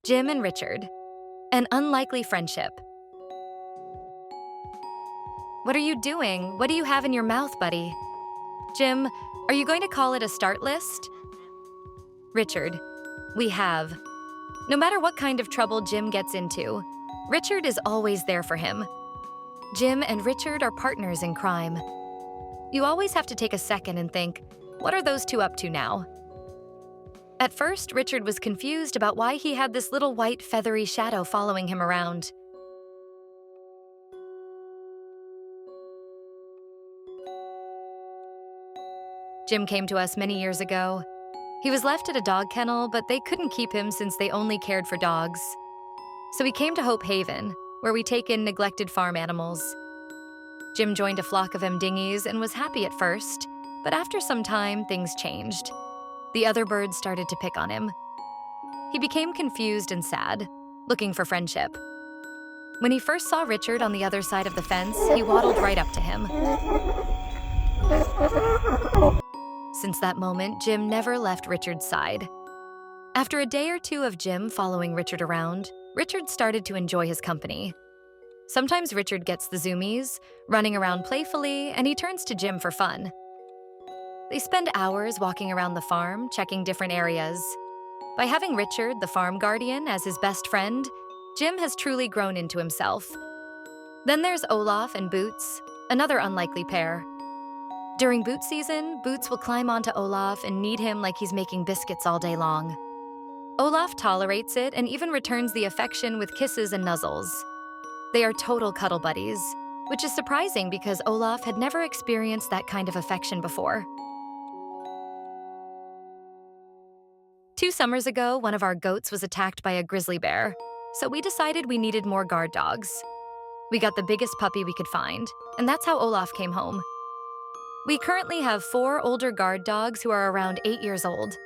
Jim and Richard. An unlikely friendship. What are you doing? What do you have in your mouth, buddy? Jim, are you going to call it a start list? Richard, we have. No matter what kind of trouble Jim gets into, Richard is always there for him. Jim and Richard are partners in crime. You always have to take a second and think, what are those two up to now? At first, Richard was confused about why he had this little white feathery shadow following him around. Jim came to us many years ago. He was left at a dog kennel, but they couldn't keep him since they only cared for dogs. So he came to Hope Haven, where we take in neglected farm animals. Jim joined a flock of dingies and was happy at first, but after some time, things changed. The other birds started to pick on him. He became confused and sad, looking for friendship. When he first saw Richard on the other side of the fence, he waddled right up to him. Since that moment, Jim never left Richard's side. After a day or two of Jim following Richard around, Richard started to enjoy his company. Sometimes Richard gets the zoomies, running around playfully, and he turns to Jim for fun. They spend hours walking around the farm, checking different areas. By having Richard, the farm guardian, as his best friend, Jim has truly grown into himself. Then there's Olaf and Boots, another unlikely pair. During Boots season, Boots will climb onto Olaf and knead him like he's making biscuits all day long. Olaf tolerates it and even returns the affection with kisses and nuzzles. They are total cuddle buddies, which is surprising because Olaf had never experienced that kind of affection before. 2 summers ago, one of our goats was attacked by a grizzly bear, so we decided we needed more guard dogs. We got the biggest puppy we could find, and that's how Olaf came home. We currently have 4 older guard dogs who are around 8 years old.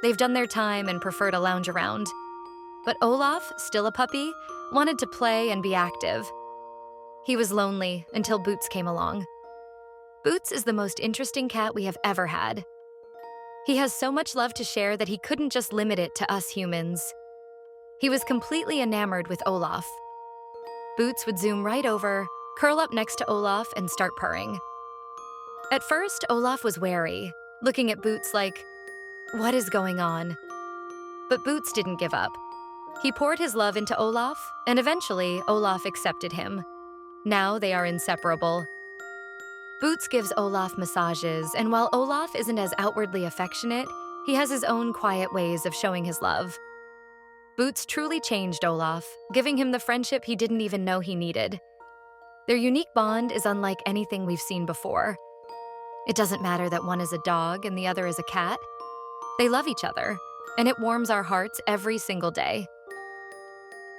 They've done their time and prefer to lounge around. But Olaf, still a puppy, wanted to play and be active. He was lonely until Boots came along. Boots is the most interesting cat we have ever had. He has so much love to share that he couldn't just limit it to us humans. He was completely enamored with Olaf. Boots would zoom right over, curl up next to Olaf, and start purring. At first, Olaf was wary, looking at Boots like, what is going on? But Boots didn't give up. He poured his love into Olaf, and eventually, Olaf accepted him. Now they are inseparable. Boots gives Olaf massages, and while Olaf isn't as outwardly affectionate, he has his own quiet ways of showing his love. Boots truly changed Olaf, giving him the friendship he didn't even know he needed. Their unique bond is unlike anything we've seen before. It doesn't matter that one is a dog and the other is a cat. They love each other, and it warms our hearts every single day.